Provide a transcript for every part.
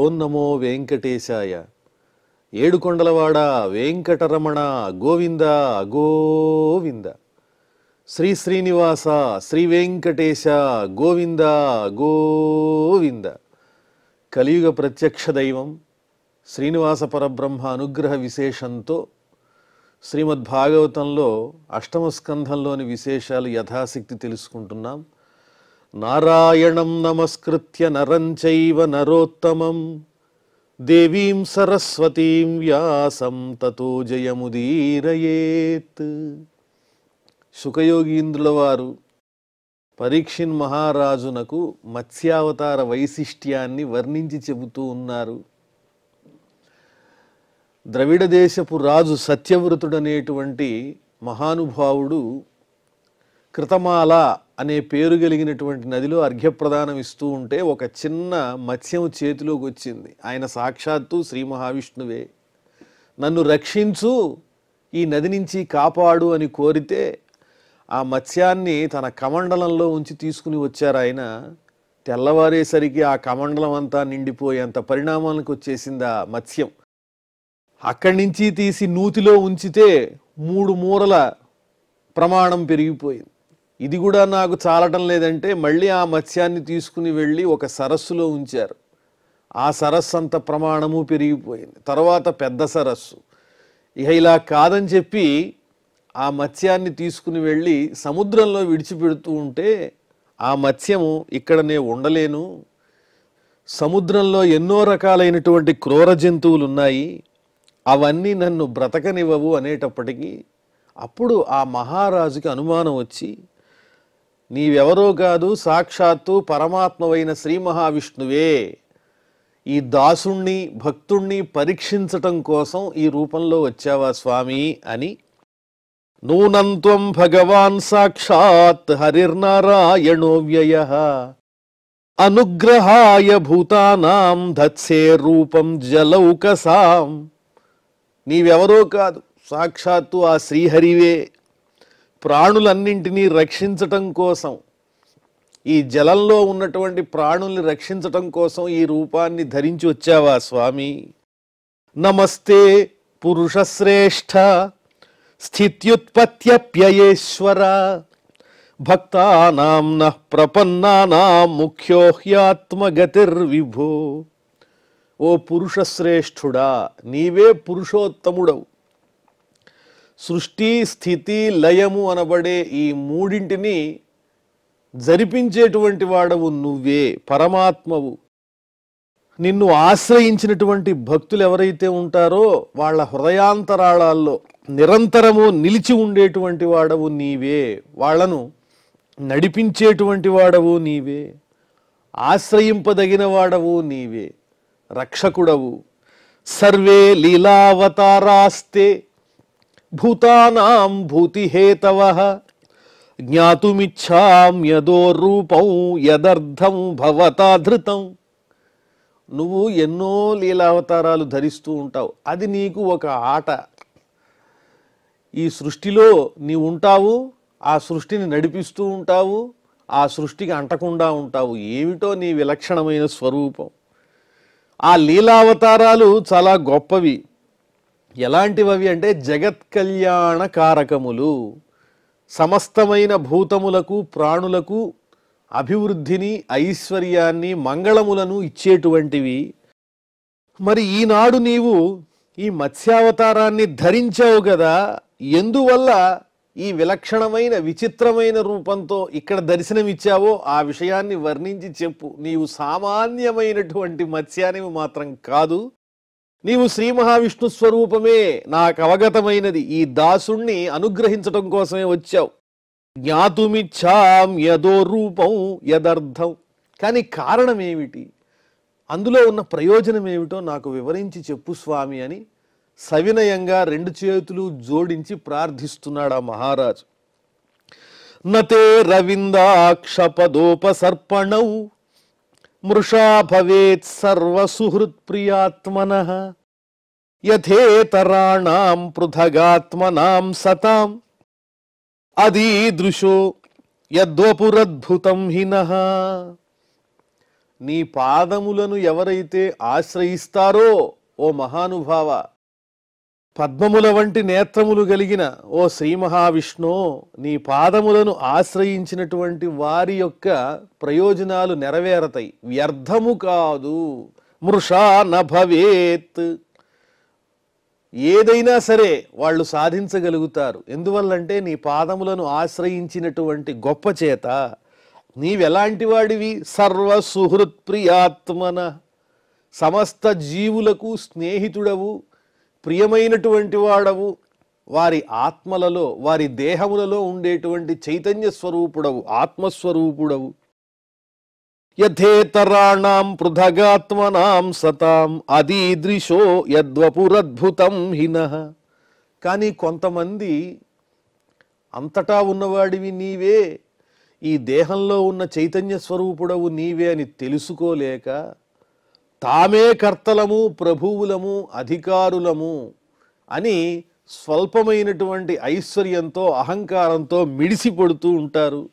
ఓం నమో వెంకటేశాయ. ఏడుకొండలవాడ వెంకటరమణ గోవింద గోవింద. శ్రీ శ్రీనివాస శ్రీ వెంకటేశ గోవింద గోవింద. కలియుగ ప్రత్యక్ష దైవం శ్రీనివాస పరబ్రహ్మ అనుగ్రహ విశేషంతో శ్రీమద్భాగవతంలో అష్టమ స్కంధంలోని విశేషాలు యథాశక్తి తెలుసుకుంటున్నాం. నారాయణం నమస్కృత్య నరం చైవ నరోత్తమం దేవీం సరస్వతీం వ్యాసం తతో జయముదీరయేత్. శుకయోగీంద్రుల వారు పరీక్షిన్ మహారాజునకు మత్స్యావతార వైశిష్ట్యాన్ని వర్ణించి చెబుతూ ఉన్నారు. ద్రవిడ దేశపు రాజు సత్యవ్రతుడనేటువంటి మహానుభావుడు కృతమాల అనే పేరు కలిగినటువంటి నదిలో అర్ఘ్యప్రదానం ఇస్తూ ఉంటే ఒక చిన్న మత్స్యం చేతిలోకి వచ్చింది. ఆయన సాక్షాత్తు శ్రీ మహావిష్ణువే. నన్ను రక్షించు, ఈ నది నుంచి కాపాడు అని కోరితే ఆ మత్స్యాన్ని తన కమండలంలో ఉంచి తీసుకుని వచ్చారు ఆయన. తెల్లవారేసరికి ఆ కమండలం అంతా నిండిపోయేంత పరిణామానికి వచ్చేసింది ఆ మత్స్యం. అక్కడి నుంచి తీసి నూతిలో ఉంచితే 3 మూరల ప్రమాణం పెరిగిపోయింది. ఇది కూడా నాకు చాలటం లేదంటే మళ్ళీ ఆ మత్స్యాన్ని తీసుకుని వెళ్ళి ఒక సరస్సులో ఉంచారు. ఆ సరస్సు అంత ప్రమాణము పెరిగిపోయింది. తర్వాత పెద్ద సరస్సు. ఇక ఇలా కాదని చెప్పి ఆ మత్స్యాన్ని తీసుకుని వెళ్ళి సముద్రంలో విడిచిపెడుతూ ఉంటే ఆ మత్స్యము ఇక్కడ నేను ఉండలేను, సముద్రంలో ఎన్నో రకాలైనటువంటి క్రూర జంతువులు ఉన్నాయి, అవన్నీ నన్ను బ్రతకనివ్వవు అనేటప్పటికీ అప్పుడు ఆ మహారాజుకి అనుమానం వచ్చి, నీవెవరో కాదు, సాక్షాత్తు పరమాత్మవైన శ్రీ మహావిష్ణువే, ఈ దాసుణ్ణి భక్తుణ్ణి పరీక్షించటం కోసం ఈ రూపంలో వచ్చావా స్వామి అని. నూనంత్వం భగవాన్ సాక్షాత్ హరిర్నారాయణో వ్యయః అనుగ్రహాయ భూతానాం ధత్సే రూపం జలౌకసాం. నీవెవరో కాదు, సాక్షాత్తు ఆ శ్రీహరివే. ప్రాణులన్నింటినీ రక్షించటం కోసం, ఈ జలంలో ఉన్నటువంటి ప్రాణుల్ని రక్షించటం కోసం ఈ రూపాన్ని ధరించి వచ్చావా స్వామి. నమస్తే పురుషశ్రేష్ఠ స్థిత్యుత్పత్త్యప్యయేశ్వర భక్తానాం నః ప్రపన్నానాం ముఖ్యో హ్యాత్మగతిర్విభో. ఓ పురుషశ్రేష్ఠుడా, నీవే పురుషోత్తముడవు. సృష్టి స్థితి లయము అనబడే ఈ మూడింటిని జరిపించేటువంటి వాడవు నువ్వే, పరమాత్మవు. నిన్ను ఆశ్రయించినటువంటి భక్తులు ఎవరైతే ఉంటారో వాళ్ళ హృదయాంతరాళాల్లో నిరంతరము నిలిచి ఉండేటువంటి వాడవు నీవే, వాళ్లను నడిపించేటువంటి వాడవు నీవే, ఆశ్రయింపదగిన వాడవు నీవే, రక్షకుడవు. సర్వే లీలావతారాస్తే భూతానాం భూతిహేతవః జ్ఞాతుమిచ్ఛామ్యదో రూపం యదర్థం భవతా ధృతం. నువ్వు ఎన్నో లీలావతారాలు ధరిస్తూ ఉంటావు, అది నీకు ఒక ఆట. ఈ సృష్టిలో నీవు ఉంటావు, ఆ సృష్టిని నడిపిస్తూ ఉంటావు, ఆ సృష్టికి అంటకుండా ఉంటావు. ఏమిటో నీ విలక్షణమైన స్వరూపం. ఆ లీలావతారాలు చాలా గొప్పవి. ఎలాంటివి అంటే జగత్ కళ్యాణ కారకములు. సమస్తమైన భూతములకు ప్రాణులకు అభివృద్ధిని, ఐశ్వర్యాన్ని, మంగళములను ఇచ్చేటువంటివి. మరి ఈనాడు నీవు ఈ మత్స్యావతారాన్ని ధరించావు కదా, ఎందువల్ల ఈ విలక్షణమైన విచిత్రమైన రూపంతో ఇక్కడ దర్శనమిచ్చావో ఆ విషయాన్ని వర్ణించి చెప్పు. నీవు సామాన్యమైనటువంటి మత్స్యానివి మాత్రం కాదు, నీవు శ్రీ మహావిష్ణు స్వరూపమే. నాకు అవగతమైనది, ఈ దాసుణ్ణి అనుగ్రహించటం కోసమే వచ్చావు. జ్ఞాతుమిచ్ఛామ్యదో రూపం యదర్థం. కానీ కారణం ఏమిటి, అందులో ఉన్న ప్రయోజనం ఏమిటో నాకు వివరించి చెప్పు స్వామి అని సవినయంగా 2 చేతులు జోడించి ప్రార్థిస్తున్నాడు ఆ మహారాజు. నతే రవిందాక్షపదోపసర్పణౌ మృషా భవేత్ సర్వసుహృత్ప్రియాత్మనః యథేతరాణాం పృథగాత్మనాం సతాం అదీదృశో యద్వపురద్భుతం హినః. నీ పాదములను ఎవరైతే ఆశ్రయిస్తారో ఓ మహానుభావ, పద్మముల వంటి నేత్రములు కలిగిన ఓ శ్రీ మహావిష్ణు, నీ పాదములను ఆశ్రయించినటువంటి వారి యొక్క ప్రయోజనాలు నెరవేరతాయి, వ్యర్థము కాదు. మృషా నభవేత్, ఏదైనా సరే వాళ్ళు సాధించగలుగుతారు. ఎందువల్లంటే నీ పాదములను ఆశ్రయించినటువంటి గొప్ప చేత. నీవెలాంటి వాడివి? సర్వ సుహృత్ప్రియాత్మన, సమస్త జీవులకు స్నేహితుడవు, ప్రియమైనటువంటి వాడవు, వారి ఆత్మలలో వారి దేహములలో ఉండేటువంటి చైతన్య స్వరూపుడవు, ఆత్మస్వరూపుడవు. యథేతరాణాం పృథగాత్మనాం సతాం అదీదృశో యద్వపురద్భుతం హినః. కానీ కొంతమంది అంతటా ఉన్నవాడివి నీవే, ఈ దేహంలో ఉన్న చైతన్య స్వరూపుడవు నీవే అని తెలుసుకోలేక తామే కర్తలము, ప్రభువులము, అధికారులము అని స్వల్పమైనటువంటి ఐశ్వర్యంతో అహంకారంతో మిడిసిపడుతూ ఉంటారు.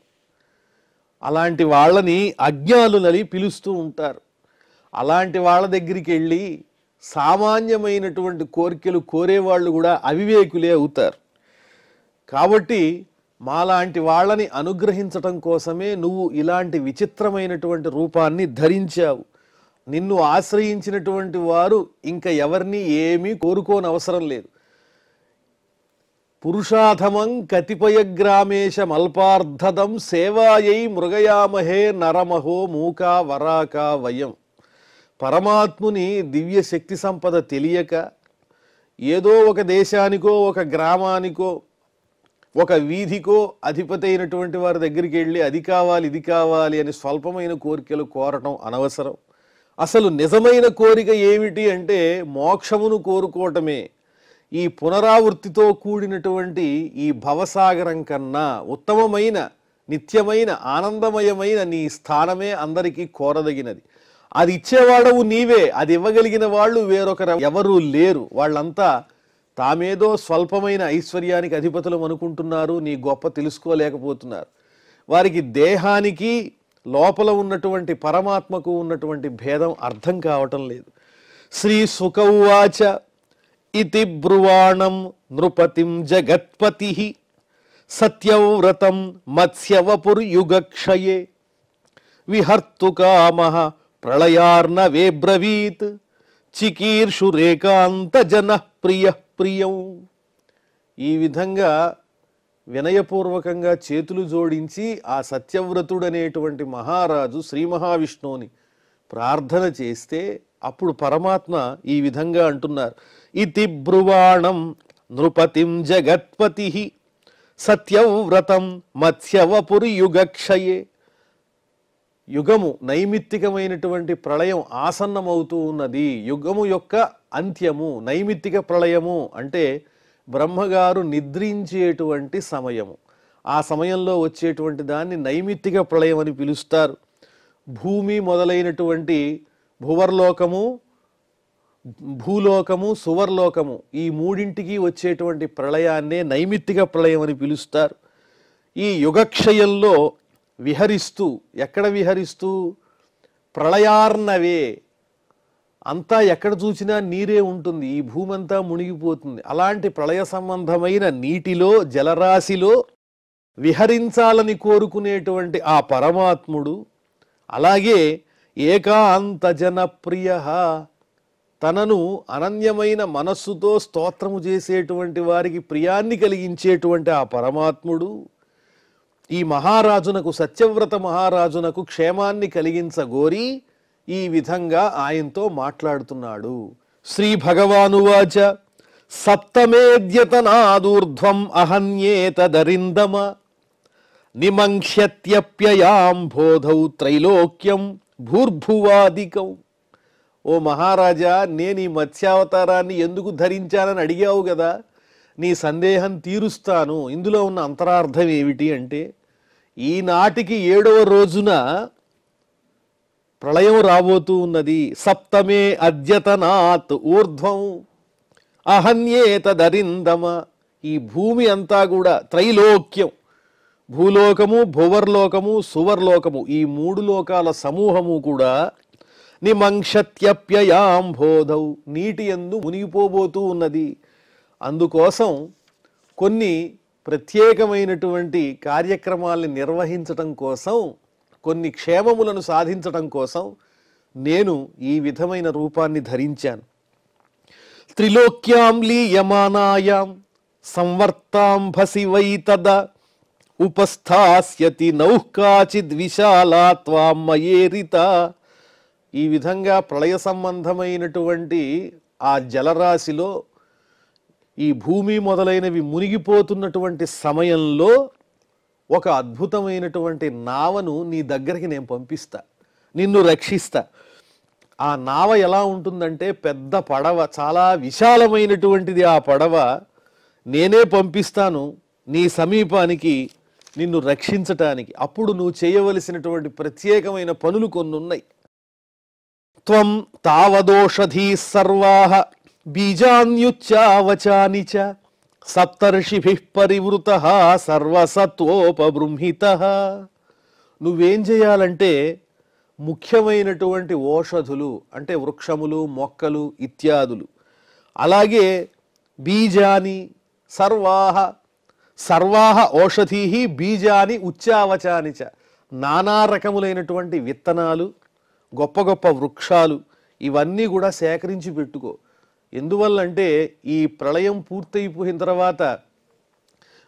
అలాంటి వాళ్ళని అజ్ఞానులని పిలుస్తూ ఉంటారు. అలాంటి వాళ్ళ దగ్గరికి వెళ్ళి సామాన్యమైనటువంటి కోరికలు కోరేవాళ్ళు కూడా అవివేకులే అవుతారు. కాబట్టి మాలాంటి వాళ్ళని అనుగ్రహించటం కోసమే నువ్వు ఇలాంటి విచిత్రమైనటువంటి రూపాన్ని ధరించావు. నిన్ను ఆశ్రయించినటువంటి వారు ఇంకా ఎవరిని ఏమీ కోరుకోనవసరం లేదు. పురుషాధమం కతిపయగ్రామేశమల్పార్ధదం సేవాయై మృగయామహే నరమహో మూకా వరాకా వయం. పరమాత్ముని దివ్య శక్తి సంపద తెలియక ఏదో ఒక దేశానికో, ఒక గ్రామానికో, ఒక వీధికో అధిపతి అయినటువంటి వారి దగ్గరికి వెళ్ళి అది కావాలి ఇది కావాలి అని స్వల్పమైన కోరికలు కోరటం అనవసరం. అసలు నిజమైన కోరిక ఏమిటి అంటే మోక్షమును కోరుకోవటమే. ఈ పునరావృత్తితో కూడినటువంటి ఈ భవసాగరం కన్నా ఉత్తమమైన, నిత్యమైన, ఆనందమయమైన నీ స్థానమే అందరికీ కోరదగినది. అది ఇచ్చేవాడవు నీవే, అది ఇవ్వగలిగిన వాళ్ళు వేరొకరు ఎవరూ లేరు. వాళ్ళంతా తామేదో స్వల్పమైన ఐశ్వర్యానికి అధిపతులు అనుకుంటున్నారు, నీ గొప్ప తెలుసుకోలేకపోతున్నారు. వారికి దేహానికి లోపల ఉన్నటువంటి పరమాత్మకు ఉన్నటువంటి భేదం అర్థం కావటం లేదు. శ్రీ సుకౌవాచ ఇతి బ్రువాణం నృపతిం జగత్పతి సత్యవ్రతం మత్స్యవపుర్యుగక్షయే విహర్తుకామః ప్రళయార్ణవే బ్రవీత్ చికీర్షురేకాంత జన ప్రియ ప్రియం. ఈ విధంగా వినయపూర్వకంగా చేతులు జోడించి ఆ సత్యవ్రతుడనేటువంటి మహారాజు శ్రీ మహావిష్ణువుని ప్రార్థన చేస్తే అప్పుడు పరమాత్మ ఈ విధంగా అంటున్నారు. ఇతి బ్రువాణం నృపతిం జగత్పతి సత్యవ్రతం మత్స్యవపుర్యుగక్షయే. యుగము నైమిత్తికమైనటువంటి ప్రళయం ఆసన్నమవుతూ ఉన్నది. యుగము యొక్క అంత్యము నైమిత్తిక ప్రళయము అంటే బ్రహ్మగారు నిద్రించేటువంటి సమయము. ఆ సమయంలో వచ్చేటువంటి దాన్ని నైమిత్తిక ప్రళయం అని పిలుస్తారు. భూమి మొదలైనటువంటి భువర్లోకము, భూలోకము, సువర్లోకము ఈ మూడింటికి వచ్చేటువంటి ప్రళయాన్నే నైమిత్తిక ప్రళయం అని పిలుస్తారు. ఈ యుగక్షయంలో విహరిస్తూ, ఎక్కడ విహరిస్తూ? ప్రళయార్ణవే, అంతా ఎక్కడ చూసినా నీరే ఉంటుంది, ఈ భూమి అంతా మునిగిపోతుంది. అలాంటి ప్రళయ సంబంధమైన నీటిలో, జలరాశిలో విహరించాలని కోరుకునేటువంటి ఆ పరమాత్ముడు, అలాగే ఏకాంత జనప్రియ, తనను అనన్యమైన మనస్సుతో స్తోత్రము చేసేటువంటి వారికి ప్రియాన్ని కలిగించేటువంటి ఆ పరమాత్ముడు ఈ మహారాజునకు, సత్యవ్రత మహారాజునకు క్షేమాన్ని కలిగించగోరి ఈ విధంగా ఆయనతో మాట్లాడుతున్నాడు. శ్రీ భగవానువాచ సప్తమేద్యతనాదూర్ధ్వం అహన్యేతదరిందమ నిమంక్ష్యత్యప్యయాం బోధౌ త్రైలోక్యం భూర్భువాదికం. ఓ మహారాజా, నేను ఈ మత్స్యావతారాన్ని ఎందుకు ధరించానని అడిగావు కదా, నీ సందేహం తీరుస్తాను. ఇందులో ఉన్న అంతరార్థం ఏమిటి అంటే, ఈనాటికి 7వ రోజున ప్రళయం రాబోతూ ఉన్నది. సప్తమే అద్యతనాత్ ఊర్ధ్వం అహన్యేతదరిందమ. ఈ భూమి అంతా కూడా త్రైలోక్యం, భూలోకము, భువర్లోకము, సువర్లోకము, ఈ 3 లోకాల సమూహము కూడా నిమంక్షత్యప్యయాంబోధౌ, నీటి యందు మునిగిపోబోతూ ఉన్నది. అందుకోసం కొన్ని ప్రత్యేకమైనటువంటి కార్యక్రమాల్ని నిర్వహించటం కోసం, కొన్ని క్షేమములను సాధించటం కోసం నేను ఈ విధమైన రూపాన్ని ధరించాను. త్రిలోక్యాం లీయమానాయాం సంవర్తాంభసి వై తద ఉపస్థాస్యతి నౌకాచిద్ విశాలా త్వాం మయేరిత. ఈ విధంగా ప్రళయ సంబంధమైనటువంటి ఆ జలరాశిలో ఈ భూమి మొదలైనవి మునిగిపోతున్నటువంటి సమయంలో ఒక అద్భుతమైనటువంటి నావను నీ దగ్గరికి నేను పంపిస్తా, నిన్ను రక్షిస్తా. ఆ నావ ఎలా ఉంటుందంటే పెద్ద పడవ, చాలా విశాలమైనటువంటిది ఆ పడవ. నేనే పంపిస్తాను నీ సమీపానికి నిన్ను రక్షించటానికి. అప్పుడు నువ్వు చేయవలసినటువంటి ప్రత్యేకమైన పనులు కొన్ని ఉన్నాయి. త్వం తావదోషధీ సర్వాః బీజాన్యుచ్చావచాని చ సప్తర్షిభిః పరివృతః సర్వసత్వోపబృంహితః. నువ్వేం చేయాలంటే ముఖ్యమైనటువంటి ఓషధులు అంటే వృక్షములు, మొక్కలు ఇత్యాదులు, అలాగే బీజాని సర్వాహ ఓషధీః బీజాని ఉచ్చావచాని చ, నానా రకములైనటువంటి విత్తనాలు, గొప్ప గొప్ప వృక్షాలు, ఇవన్నీ కూడా సేకరించి పెట్టుకో. ఎందువల్లంటే ఈ ప్రళయం పూర్తయిపోయిన తర్వాత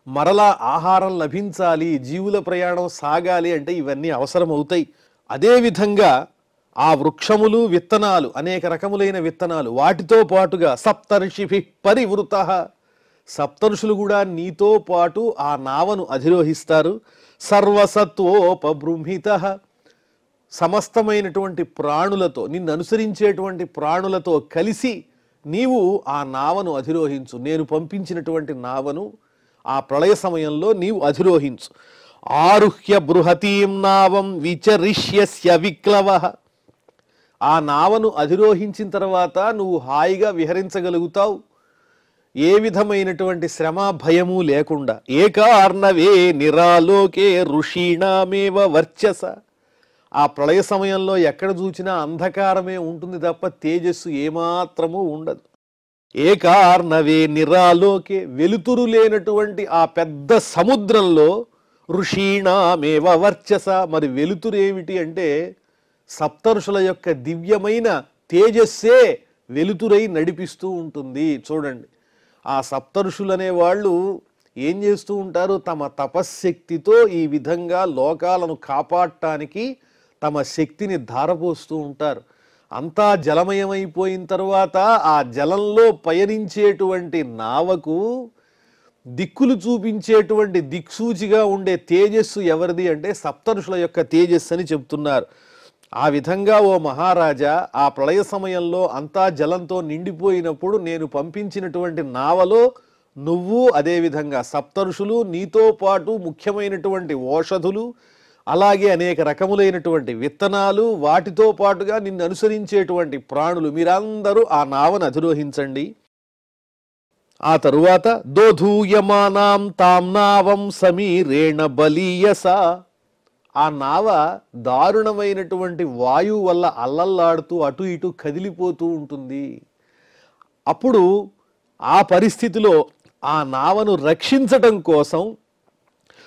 మరలా ఆహారం లభించాలి, జీవుల ప్రయాణం సాగాలి అంటే ఇవన్నీ అవసరం అవుతాయి. అదేవిధంగా ఆ వృక్షములు, విత్తనాలు, అనేక రకములైన విత్తనాలు, వాటితో పాటుగా సప్తర్షిభిః పరివృతః, సప్తర్షులు కూడా నీతో పాటు ఆ నావను అధిరోహిస్తారు. సర్వసత్వోపబృంహితః, సమస్తమైనటువంటి ప్రాణులతో, నిన్ను అనుసరించేటువంటి ప్రాణులతో కలిసి నీవు ఆ నావను అధిరోహించు. నేను పంపించినటువంటి నావను ఆ ప్రళయ సమయంలో నీవు అధిరోహించు. ఆరుహ్య బృహతీం నావం విచరిష్యస్య విక్లవః, ఆ నావను అధిరోహించిన తర్వాత నువ్వు హాయిగా విహరించగలుగుతావు, ఏ విధమైనటువంటి శ్రమ భయము లేకుండా. ఏకార్ణవే నిరాలోకే ఋషీణామేవ వర్చస, ఆ ప్రళయ సమయంలో ఎక్కడ చూసినా అంధకారమే ఉంటుంది తప్ప తేజస్సు ఏమాత్రము ఉండదు. ఏకార్ణవే నిరాలోకే, వెలుతురు లేనటువంటి ఆ పెద్ద సముద్రంలో ఋషీణామేవ వర్చస, మరి వెలుతురు ఏమిటి అంటే సప్తర్షుల యొక్క దివ్యమైన తేజస్సే వెలుతురై నడిపిస్తూ ఉంటుంది. చూడండి, ఆ సప్తర్షులు అనే వాళ్ళు ఏం చేస్తూ ఉంటారు? తమ తపశ్శక్తితో ఈ విధంగా లోకాలను కాపాడటానికి తమ శక్తిని ధారపోస్తూ ఉంటారు. అంతా జలమయమైపోయిన తర్వాత ఆ జలంలో పయనించేటువంటి నావకు దిక్కులు చూపించేటువంటి దిక్సూచిగా ఉండే తేజస్సు ఎవరిది అంటే సప్తర్షుల యొక్క తేజస్సు అని చెప్తున్నారు. ఆ విధంగా ఓ మహారాజా, ఆ ప్రళయ సమయంలో అంతా జలంతో నిండిపోయినప్పుడు నేను పంపించినటువంటి నావలో నువ్వు, అదేవిధంగా సప్తర్షులు, నీతో పాటు ముఖ్యమైనటువంటి ఓషధులు, అలాగే అనేక రకములైనటువంటి విత్తనాలు, వాటితో పాటుగా నిన్ను అనుసరించేటువంటి ప్రాణులు, మీరందరూ ఆ నావను అధిరోహించండి. ఆ తరువాత దోధూయమానాం తాం నావం సమీరేణ బలీయస, ఆ నావ దారుణమైనటువంటి వాయువు వల్ల అల్లల్లాడుతూ అటు ఇటు కదిలిపోతూ ఉంటుంది. అప్పుడు ఆ పరిస్థితిలో ఆ నావను రక్షించటం కోసం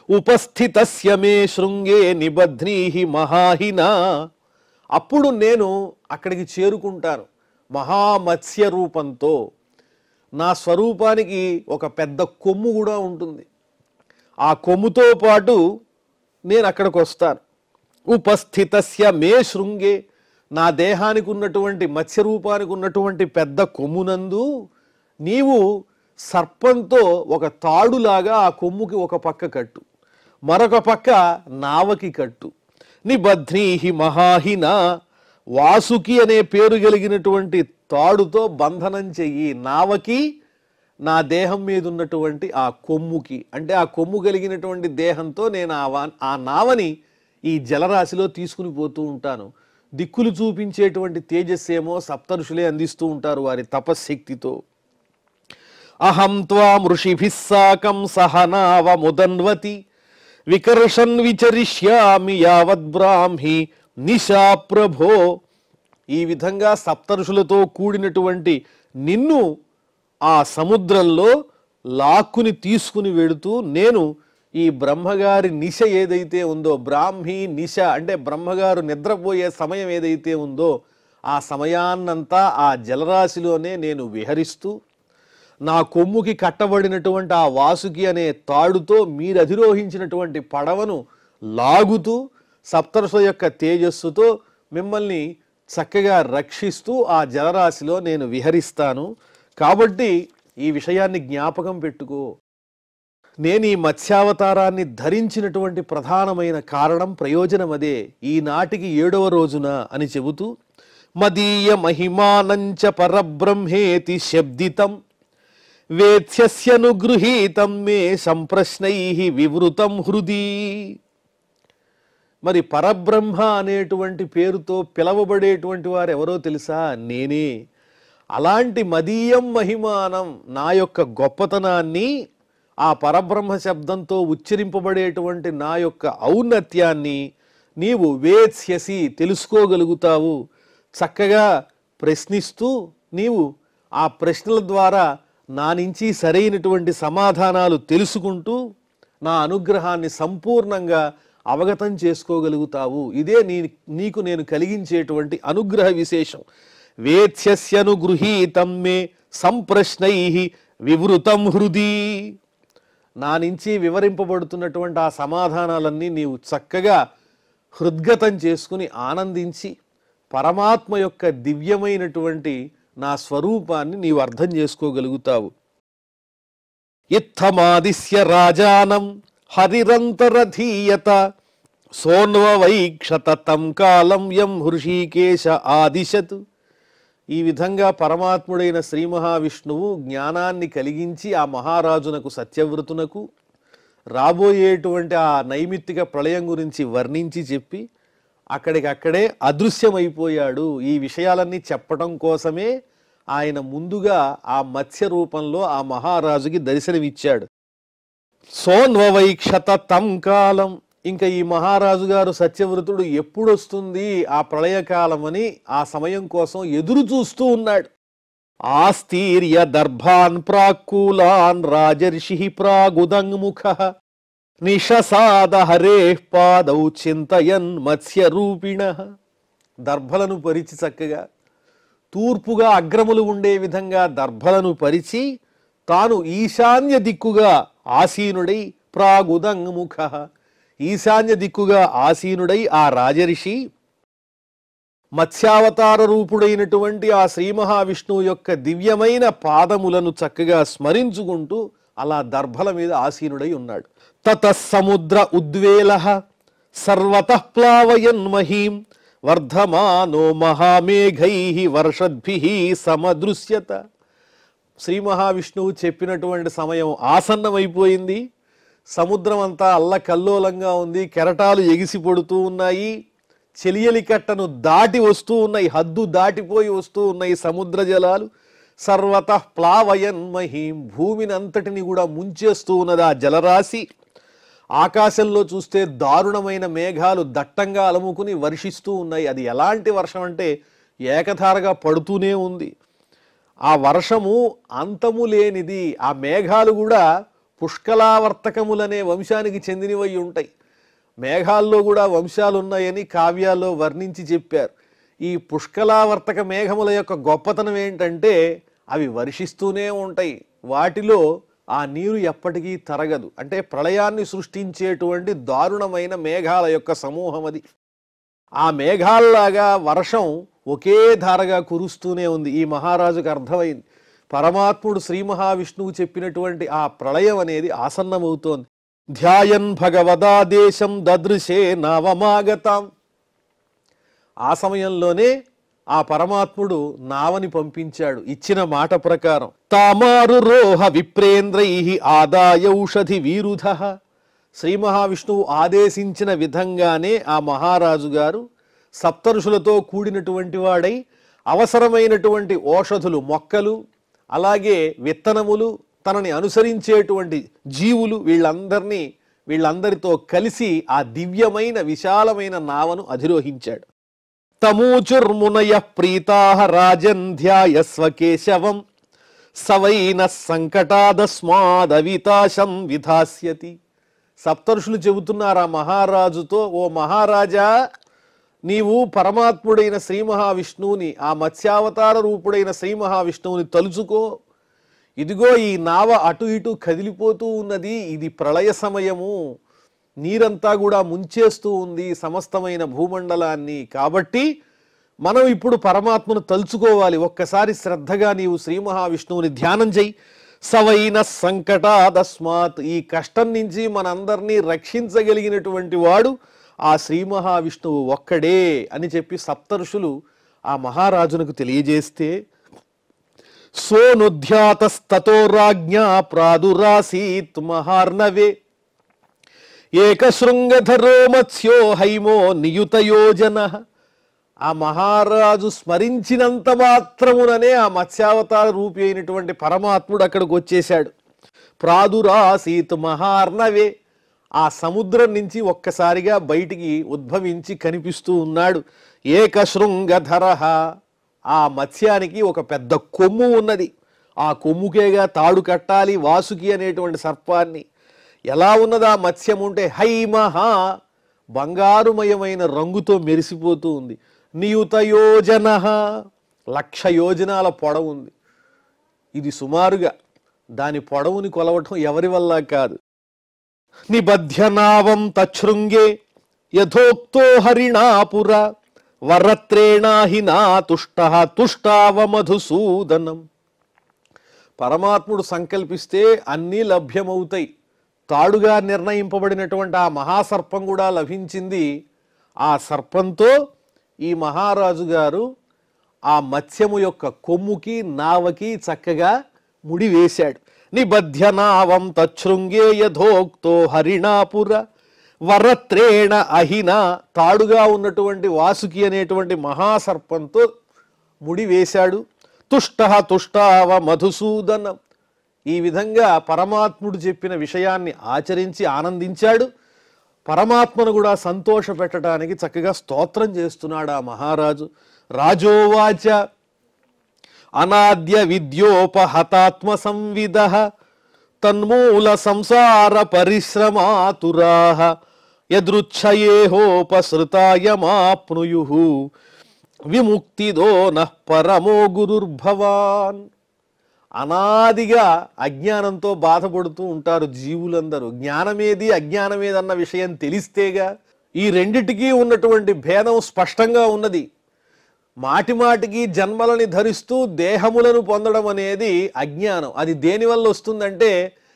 ఉపస్థితస్య మే శృంగే నిబధ్నీహి మహాహినా, అప్పుడు నేను అక్కడికి చేరుకుంటాను మహామత్స్య రూపంతో. నా స్వరూపానికి ఒక పెద్ద కొమ్ము కూడా ఉంటుంది, ఆ కొమ్ముతో పాటు నేను అక్కడికి వస్తాను. ఉపస్థితస్య మే శృంగే, నా దేహానికి ఉన్నటువంటి మత్స్యరూపానికి ఉన్నటువంటి పెద్ద కొమ్మునందు నీవు సర్పంతో ఒక తాడులాగా ఆ కొమ్ముకి ఒక పక్క కట్టు, మరొక పక్క నావకి కట్టు. నిబధ్నీహి మహాహిన, వాసుకి అనే పేరు కలిగినటువంటి తాడుతో బంధనం చెయ్యి నావకి, నా దేహం మీద ఉన్నటువంటి ఆ కొమ్ముకి. అంటే ఆ కొమ్ము కలిగినటువంటి దేహంతో నేను ఆ నావని ఈ జలరాశిలో తీసుకుని పోతూ ఉంటాను. దిక్కులు చూపించేటువంటి తేజస్సేమో సప్తఋషులే అందిస్తూ ఉంటారు వారి తపశ్శక్తితో. అహం త్వాం ఋషిభిః సాకం సహనావముదన్వతి వికర్షన్ విచరిష్యామి యావద్ బ్రాహ్మి నిశా ప్రభో. ఈ విధంగా సప్తఋషులతో కూడినటువంటి నిన్ను ఆ సముద్రంలో లాక్కుని తీసుకుని వెడుతూ నేను ఈ బ్రహ్మగారి నిశ ఏదైతే ఉందో, బ్రాహ్మీ నిశ అంటే బ్రహ్మగారు నిద్రపోయే సమయం ఏదైతే ఉందో ఆ సమయాన్నంతా ఆ జలరాశిలోనే నేను విహరిస్తూ నా కొమ్ముకి కట్టబడినటువంటి ఆ వాసుకి అనే తాడుతో మీరు అధిరోహించినటువంటి పడవను లాగుతూ సప్తర్షుల యొక్క తేజస్సుతో మిమ్మల్ని చక్కగా రక్షిస్తూ ఆ జలరాశిలో నేను విహరిస్తాను. కాబట్టి ఈ విషయాన్ని జ్ఞాపకం పెట్టుకో. నేను ఈ మత్స్యావతారాన్ని ధరించినటువంటి ప్రధానమైన కారణం, ప్రయోజనం అదే. ఈనాటికి 7వ రోజున అని చెబుతూ మదీయ మహిమానంచ పరబ్రహ్మేతి శబ్దితం వేత్స్యనుగృహీతం మే సంప్రశ్నై వివృతం హృది. మరి పరబ్రహ్మ అనేటువంటి పేరుతో పిలవబడేటువంటి వారు ఎవరో తెలుసా? నేనే. అలాంటి మదీయం మహిమానం, నా యొక్క గొప్పతనాన్ని, ఆ పరబ్రహ్మ శబ్దంతో ఉచ్చరింపబడేటువంటి నా యొక్క ఔన్నత్యాన్ని నీవు వేత్స్యసి తెలుసుకోగలుగుతావు. చక్కగా ప్రశ్నిస్తూ నీవు ఆ ప్రశ్నల ద్వారా నా నుంచి సరైనటువంటి సమాధానాలు తెలుసుకుంటూ నా అనుగ్రహాన్ని సంపూర్ణంగా అవగతం చేసుకోగలుగుతావు. ఇదే నీకు నేను కలిగించేటువంటి అనుగ్రహ విశేషం. వేత్స్యనుగృహీతం మే సంప్రశ్నై వివృతం హృది. నా నుంచి వివరింపబడుతున్నటువంటి ఆ సమాధానాలన్నీ నీవు చక్కగా హృద్గతం చేసుకుని ఆనందించి పరమాత్మ యొక్క దివ్యమైనటువంటి నా స్వరూపాన్ని నీవు అర్థం చేసుకోగలుగుతావు. ఇత్తమాదిశ్య రాజానం హరిరంతరధీయత సోన్వైక్షత తం కాలం యం హృషీకేశ ఆదిశత్. ఈ విధంగా పరమాత్ముడైన శ్రీ మహావిష్ణువు జ్ఞానాన్ని కలిగించి ఆ మహారాజునకు సత్యవ్రతునకు రాబోయేటువంటి ఆ నైమిత్తిక ప్రళయం గురించి వర్ణించి చెప్పి అక్కడికక్కడే అదృశ్యమైపోయాడు. ఈ విషయాలన్నీ చెప్పటం కోసమే ఆయన ముందుగా ఆ మత్స్య రూపంలో ఆ మహారాజుకి దర్శనమిచ్చాడు. సోన్వైక్షత తం కాలం. ఇంకా ఈ మహారాజు గారు సత్యవ్రతుడు ఎప్పుడొస్తుంది ఆ ప్రళయకాలం అని ఆ సమయం కోసం ఎదురు చూస్తూ ఉన్నాడు. ఆస్తీర్య దర్భాన్ ప్రాకూలాన్ రాజర్షి ప్రాగుదంగ్ముఖ నిషసాద హరే పాదౌ చింతయన్ మత్స్యరూపిణ. దర్భలను పరిచి చక్కగా తూర్పుగా అగ్రములు ఉండే విధంగా దర్భలను పరిచి తాను ఈశాన్య దిక్కుగా ఆసీనుడై ప్రాగుదంగ్ముఖ ఈశాన్య దిక్కుగా ఆసీనుడై ఆ రాజర్షి మత్స్యావతార రూపుడైనటువంటి ఆ శ్రీ మహావిష్ణువు యొక్క దివ్యమైన పాదములను చక్కగా స్మరించుకుంటూ అలా దర్భల మీద ఆసీనుడై ఉన్నాడు. తతః సముద్ర ఉద్వేలః సర్వతః ప్లావయన్ మహీం వర్ధమానో మహామేఘైః వర్షద్భిః సమదృశ్యత. శ్రీ మహావిష్ణువు చెప్పినటువంటి సమయం ఆసన్నమైపోయింది. సముద్రం అంతా అల్లకల్లోలంగా ఉంది. కెరటాలు ఎగిసి పడుతూ ఉన్నాయి. చెలియలి కట్టను దాటి వస్తూ ఉన్నాయి. హద్దు దాటిపోయి వస్తూ ఉన్నాయి సముద్ర జలాలు. సర్వతః ప్లావయన్ మహీం. భూమిని అంతటిని కూడా ముంచేస్తూ ఉన్నది ఆ జలరాశి. ఆకాశంలో చూస్తే దారుణమైన మేఘాలు దట్టంగా అలముకుని వర్షిస్తూ ఉన్నాయి. అది ఎలాంటి వర్షం అంటే ఏకధారగా పడుతూనే ఉంది. ఆ వర్షము అంతము లేనిది. ఆ మేఘాలు కూడా పుష్కలావర్తకములనే వంశానికి చెందినవై ఉంటాయి. మేఘాల్లో కూడా వంశాలు ఉన్నాయని కావ్యాల్లో వర్ణించి చెప్పారు. ఈ పుష్కలావర్తక మేఘముల యొక్క గొప్పతనం ఏంటంటే అవి వర్షిస్తూనే ఉంటాయి. వాటిలో ఆ నీరు ఎప్పటికీ తరగదు. అంటే ప్రళయాన్ని సృష్టించేటువంటి దారుణమైన మేఘాల యొక్క సమూహం అది. ఆ మేఘాల్లాగా వర్షం ఒకే ధారగా కురుస్తూనే ఉంది. ఈ మహారాజుకు అర్థమైంది పరమాత్ముడు శ్రీ మహావిష్ణువు చెప్పినటువంటి ఆ ప్రళయం అనేది ఆసన్నమవుతోంది. ధ్యాయన్ భగవదాదేశం దదృశే నావమాగతాం. ఆ సమయంలోనే ఆ పరమాత్ముడు నావని పంపించాడు ఇచ్చిన మాట ప్రకారం. తామారు రోహ విప్రేంద్రైః ఆదాయౌషధి వీరుధ. శ్రీ మహావిష్ణువు ఆదేశించిన విధంగానే ఆ మహారాజు గారు సప్తఋషులతో కూడినటువంటి వాడై అవసరమైనటువంటి ఓషధులు, మొక్కలు, అలాగే విత్తనములు, తనని అనుసరించేటువంటి జీవులు వీళ్ళందరినీ వీళ్ళందరితో కలిసి ఆ దివ్యమైన విశాలమైన నావను అధిరోహించాడు. తమూచుర్మునయ ప్రీతాః రాజన్ ధ్యాయస్వ కేశవం సవైన సంకటాదస్మాదవితాశం విధాస్యతి. సప్తర్షులు చెబుతున్నారు ఆ మహారాజుతో, ఓ మహారాజా, నీవు పరమాత్ముడైన శ్రీ మహావిష్ణువుని, ఆ మత్స్యావతార రూపుడైన శ్రీ మహావిష్ణువుని తలుచుకో. ఇదిగో ఈ నావ అటు ఇటు కదిలిపోతూ ఉన్నది, ఇది ప్రళయ సమయము, నీరంతా కూడా ముంచేస్తూ ఉంది సమస్తమైన భూమండలాన్ని. కాబట్టి మనం ఇప్పుడు పరమాత్మను తలుచుకోవాలి. ఒక్కసారి శ్రద్ధగా నీవు శ్రీ మహావిష్ణువుని ధ్యానం చెయ్యి. సవైన సంకటాదస్మాత్, ఈ కష్టం నుంచి మనందరినీ రక్షించగలిగినటువంటి వాడు ఆ శ్రీ మహావిష్ణువు ఒక్కడే అని చెప్పి సప్తర్షులు ఆ మహారాజునకు తెలియజేస్తే, సోనుధ్యాతస్తతో రాజ్ఞా ప్రాదురాసీత్ మహార్ణవే ఏకశృంగధరో మత్స్యో హైమో నియుతయోజన. ఆ మహారాజు స్మరించినంత మాత్రముననే ఆ మత్స్యావతార రూపి అయినటువంటి పరమాత్ముడు అక్కడికి వచ్చేశాడు. ప్రాదురాసీత్ మహార్ణవే, ఆ సముద్రం నుంచి ఒక్కసారిగా బయటికి ఉద్భవించి కనిపిస్తూ ఉన్నాడు. ఏకశృంగధర, ఆ మత్స్యానికి ఒక పెద్ద కొమ్ము ఉన్నది. ఆ కొమ్ముకేగా తాడు కట్టాలి వాసుకి అనేటువంటి సర్పాన్ని. ఎలా ఉన్నది ఆ మత్స్యం ఉంటే, హైమహ, బంగారుమయమైన రంగుతో మెరిసిపోతూ ఉంది. నియుతయోజన, 1,00,000 యోజనాల పొడవు ఉంది. ఇది సుమారుగా దాని పొడవుని కొలవటం ఎవరి వల్ల కాదు. నిబధ్యనావం తశృంగే యథోక్తో హరిణాపుర వరత్రేణాహినా తుష్ట తుష్టావ మధుసూదనం. పరమాత్ముడు సంకల్పిస్తే అన్నీ లభ్యమవుతాయి. తాడుగా నిర్ణయింపబడినటువంటి ఆ మహాసర్పం కూడా లభించింది. ఆ సర్పంతో ఈ మహారాజు గారు ఆ మత్స్యము యొక్క కొమ్ముకి నావకి చక్కగా ముడి వేశాడు. నిబధ్యనావం తశృంగే యథోక్తో హరిణాపుర వరత్రేణ అహిన, తాడుగా ఉన్నటువంటి వాసుకి అనేటువంటి మహాసర్పంతో ముడి వేశాడు. తుష్ట తుష్టావ మధుసూదనం. ఈ విధంగా పరమాత్ముడు చెప్పిన విషయాన్ని ఆచరించి ఆనందించాడు. పరమాత్మను కూడా సంతోష పెట్టడానికి చక్కగా స్తోత్రం చేస్తున్నాడు ఆ మహారాజు. రాజోవాచ అనాద్య విద్యోపహతాత్మ సంవిద తన్మూల సంసార పరిశ్రమాతురాః యదృచ్ఛయేహోపసృతాయమాప్నుయుః విముక్తిదో నః పరమో గురుర్భవాన్. అనాదిగా అజ్ఞానంతో బాధపడుతూ ఉంటారు జీవులందరూ. జ్ఞానమేది అజ్ఞానమేదన్న విషయం తెలిస్తేగా. ఈ రెండిటికీ ఉన్నటువంటి భేదం స్పష్టంగా ఉన్నది. మాటి మాటికి జన్మలని ధరిస్తూ దేహములను పొందడం అనేది అజ్ఞానం. అది దేనివల్ల వస్తుందంటే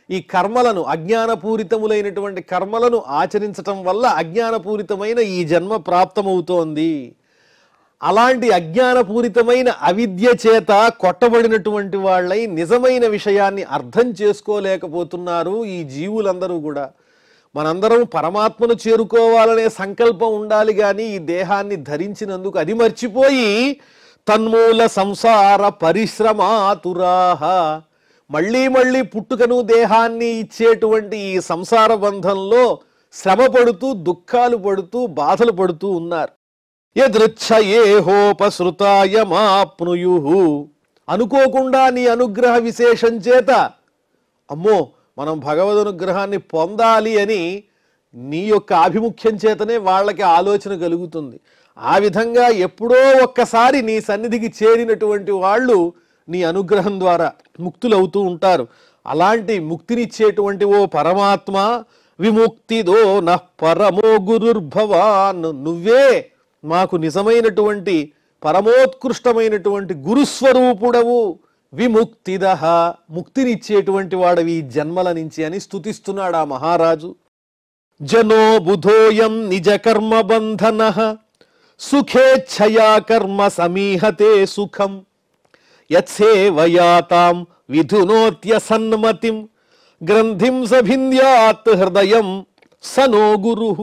ఈ కర్మలను, అజ్ఞానపూరితములైనటువంటి కర్మలను ఆచరించటం వల్ల అజ్ఞానపూరితమైన ఈ జన్మ ప్రాప్తమవుతోంది. అలాంటి అజ్ఞానపూరితమైన అవిద్య చేత కొట్టబడినటువంటి వాళ్ళై నిజమైన విషయాన్ని అర్థం చేసుకోలేకపోతున్నారు ఈ జీవులందరూ కూడా. మనందరం పరమాత్మను చేరుకోవాలనే సంకల్పం ఉండాలి కానీ ఈ దేహాన్ని ధరించినందుకు అది మర్చిపోయి తన్మూల సంసార పరిశ్రమాతురాః, మళ్ళీ మళ్ళీ పుట్టుకను దేహాన్ని ఇచ్చేటువంటి ఈ సంసార బంధంలో శ్రమ పడుతూ దుఃఖాలు పడుతూ బాధలు పడుతూ ఉన్నారు. యదృచ్ఛయేహోపసృతాయమాప్నుయుః, అనుకోకుండా నీ అనుగ్రహ విశేషం చేత, అమ్మో మనం భగవద్ అనుగ్రహాన్ని పొందాలి అని నీ యొక్క ఆభిముఖ్యం చేతనే వాళ్ళకి ఆలోచన కలుగుతుంది. ఆ విధంగా ఎప్పుడో ఒక్కసారి నీ సన్నిధికి చేరినటువంటి వాళ్ళు నీ అనుగ్రహం ద్వారా ముక్తులవుతూ ఉంటారు. అలాంటి ముక్తినిచ్చేటువంటి ఓ పరమాత్మ, విముక్తిదో నః పరమో గురుర్భవాన్, నువ్వే మాకు నిజమైనటువంటి పరమోత్కృష్టమైనటువంటి గురుస్వరూపుడవు. విముక్తిదః, ముక్తినిచ్చేటువంటి వాడవి ఈ జన్మల నుంచి అని స్తుతిస్తున్నాడు ఆ మహారాజు. జనో బుధోయం నిజ కర్మ బంధనః సుఖేచ్ఛయా కర్మ సమీహతే సుఖం యత్సేవయాతాం విధునోత్య సన్మతిం గ్రంథిం సభింద్యాత్ హృదయం సనో గురుః.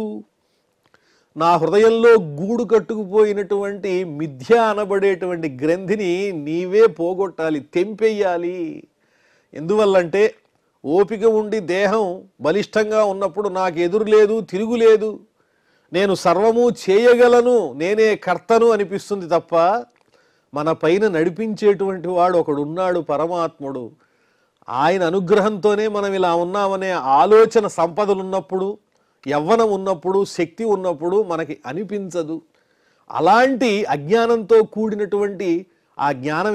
నా హృదయంలో గూడు కట్టుకుపోయినటువంటి మిథ్య అనబడేటువంటి గ్రంథిని నీవే పోగొట్టాలి, తెంపెయ్యాలి. ఎందువల్లంటే ఓపిక ఉండి దేహం బలిష్టంగా ఉన్నప్పుడు నాకు ఎదురు లేదు, తిరుగులేదు, నేను సర్వము చేయగలను, నేనే కర్తను అనిపిస్తుంది తప్ప మన పైన నడిపించేటువంటి వాడు ఒకడున్నాడు, పరమాత్ముడు. ఆయన అనుగ్రహంతోనే మనం ఇలా ఉన్నామనే ఆలోచన సంపదలు ఉన్నప్పుడు, యవ్వనం ఉన్నప్పుడు, శక్తి ఉన్నప్పుడు మనకి అనిపించదు. అలాంటి అజ్ఞానంతో కూడినటువంటి ఆ అజ్ఞానం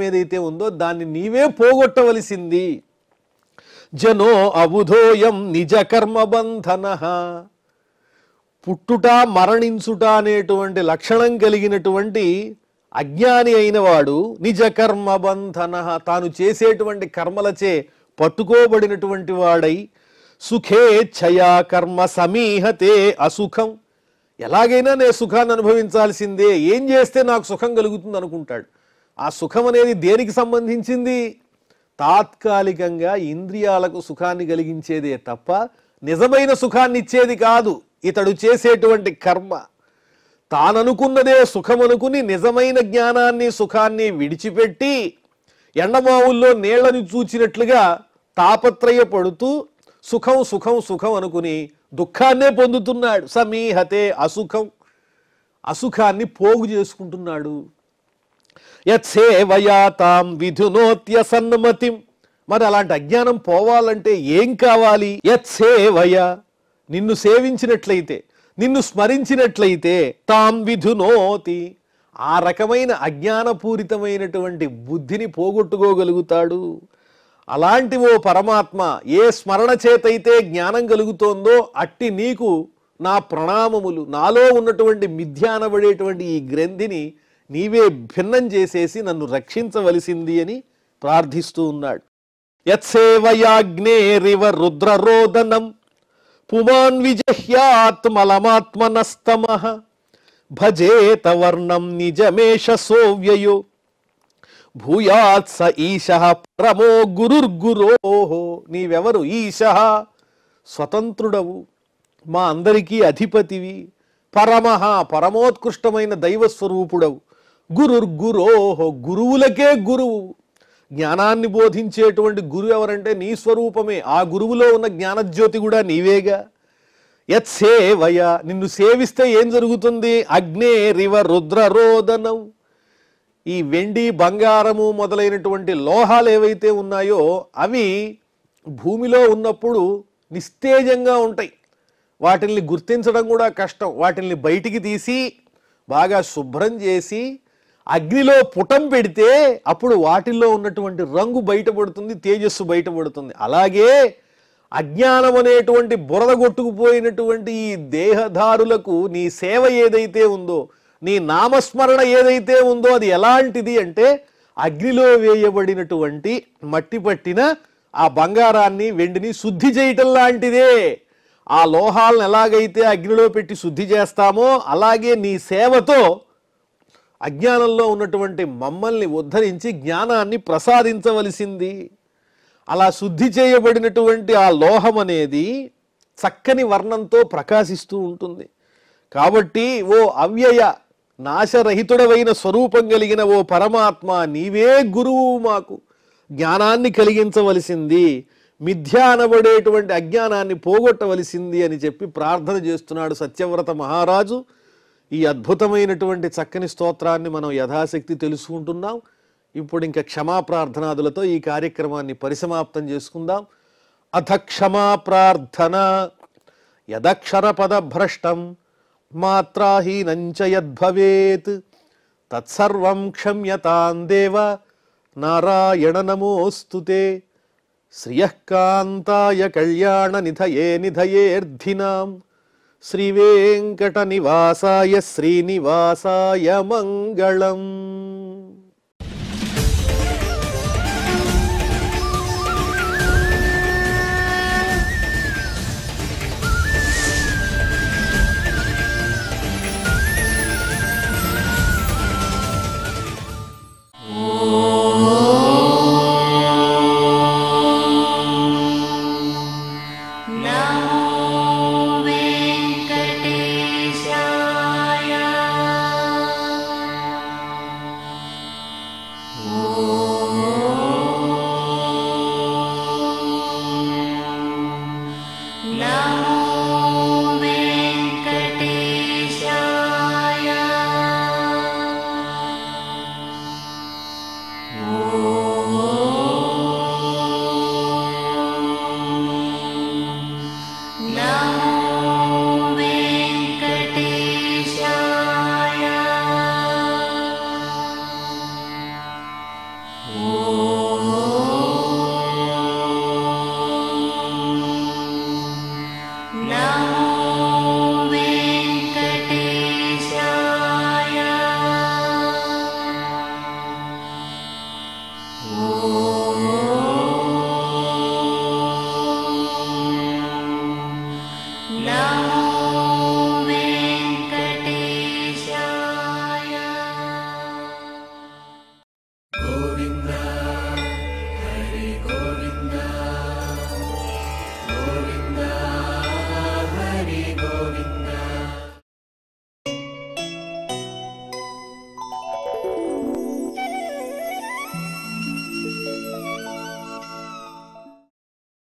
ఏదైతే ఉందో దాన్ని నీవే పోగొట్టవలసింది. జనో అబుధోయం నిజ కర్మబంధన. పుట్టుట మరణించుట అనేటువంటి లక్షణం కలిగినటువంటి అజ్ఞాని అయిన వాడు నిజ కర్మబంధన, తాను చేసేటువంటి కర్మలచే పట్టుకోబడినటువంటి వాడై సుఖేచ్ఛయా కర్మ సమీహతే అసుఖం, ఎలాగైనా నేను సుఖాన్ని అనుభవించాల్సిందే, ఏం చేస్తే నాకు సుఖం కలుగుతుంది అనుకుంటాడు. ఆ సుఖం అనేది దేనికి సంబంధించింది? తాత్కాలికంగా ఇంద్రియాలకు సుఖాన్ని కలిగించేదే తప్ప నిజమైన సుఖాన్ని ఇచ్చేది కాదు ఇతడు చేసేటువంటి కర్మ. తాననుకున్నదే సుఖమనుకుని నిజమైన జ్ఞానాన్ని సుఖాన్ని విడిచిపెట్టి ఎండమావుల్లో నీళ్లను చూచినట్లుగా తాపత్రయపడుతూ సుఖం సుఖం సుఖం అనుకుని దుఃఖాన్నే పొందుతున్నాడు. సమీహతే అసుఖం, అసుఖాన్ని పోగు చేసుకుంటున్నాడు. యత్సేవయా తాం విధునోత్య సన్మతిం. మరి అలాంటి అజ్ఞానం పోవాలంటే ఏం కావాలి? యత్సేవయ, నిన్ను సేవించినట్లయితే, నిన్ను స్మరించినట్లయితే, తాం విధునోతి, ఆ రకమైన అజ్ఞానపూరితమైనటువంటి బుద్ధిని పోగొట్టుకోగలుగుతాడు. అలాంటి ఓ పరమాత్మ, ఏ స్మరణ చేతైతే జ్ఞానం కలుగుతోందో అట్టి నీకు నా ప్రణామములు. నాలో ఉన్నటువంటి మిథ్యానబడేటువంటి ఈ గ్రంథిని నీవే భిన్నం చేసేసి నన్ను రక్షించవలసింది అని ప్రార్థిస్తూ ఉన్నాడు. యత్సేవయాగ్నేరివ రుద్రరోదనం పుమాన్ విజహ్యాత్మలమాత్మనస్తమః భజేత వర్ణం నిజమేష సోవ్యయో భూయాత్ స ఈశః పరమో గురుర్గురోహో. నీవెవరు? ఈశః, స్వతంత్రుడవు, మా అందరికీ అధిపతివి, పరమః, పరమోత్కృష్టమైన దైవస్వరూపుడవు, గురుర్గురోహో, గురువులకే గురువు. జ్ఞానాన్ని బోధించేటువంటి గురువు ఎవరంటే నీ స్వరూపమే. ఆ గురువులో ఉన్న జ్ఞానజ్యోతి కూడా నీవేగా. యత్సేవయ, నిన్ను సేవిస్తే ఏం జరుగుతుంది? అగ్నేరివ రుద్రరోదనం. ఈ వెండి బంగారము మొదలైనటువంటి లోహాలు ఏవైతే ఉన్నాయో అవి భూమిలో ఉన్నప్పుడు నిస్తేజంగా ఉంటాయి. వాటిల్ని గుర్తించడం కూడా కష్టం. వాటిల్ని బయటికి తీసి బాగా శుభ్రం చేసి అగ్నిలో పుటం పెడితే అప్పుడు వాటిల్లో ఉన్నటువంటి రంగు బయటపడుతుంది, తేజస్సు బయటపడుతుంది. అలాగే అజ్ఞానం అనేటువంటి బురద కొట్టుకుపోయినటువంటి ఈ దేహదారులకు నీ సేవ ఏదైతే ఉందో, నీ నామస్మరణ ఏదైతే ఉందో అది ఎలాంటిది అంటే అగ్నిలో వేయబడినటువంటి మట్టి పట్టిన ఆ బంగారాన్ని వెండిని శుద్ధి చేయటం లాంటిదే. ఆ లోహాలను ఎలాగైతే అగ్నిలో పెట్టి శుద్ధి చేస్తామో అలాగే నీ సేవతో అజ్ఞానంలో ఉన్నటువంటి మమ్మల్ని ఉద్ధరించి జ్ఞానాన్ని ప్రసాదించవలసింది. అలా శుద్ధి చేయబడినటువంటి ఆ లోహం అనేది చక్కని వర్ణంతో ప్రకాశిస్తూ ఉంటుంది. కాబట్టి ఓ అవ్యయ నాశరహితుడవైన స్వరూపం కలిగిన ఓ పరమాత్మ, నీవే గురువు, మాకు జ్ఞానాన్ని కలిగించవలసింది, మిథ్య అనబడేటువంటి అజ్ఞానాన్ని పోగొట్టవలసింది అని చెప్పి ప్రార్థన చేస్తున్నాడు సత్యవ్రత మహారాజు. ఈ అద్భుతమైనటువంటి చక్కని స్తోత్రాన్ని మనం యథాశక్తి తెలుసుకుంటున్నాం. ఇప్పుడు ఇంకా క్షమాప్రార్థనాదులతో ఈ కార్యక్రమాన్ని పరిసమాప్తం చేసుకుందాం. అథ క్షమాప్రార్థన. యదక్షర పదభ్రష్టం మాత్రాహీనంచ యద్భవేత్ తత్సర్వం క్షమ్యతాం దేవ నారాయణ నమోస్తుతే. శ్రియఃకాంతాయ కళ్యాణ నిధయే నిధయేర్ధినాం శ్రీవేంకట నివాసాయ శ్రీనివాసాయ మంగళం. ఓం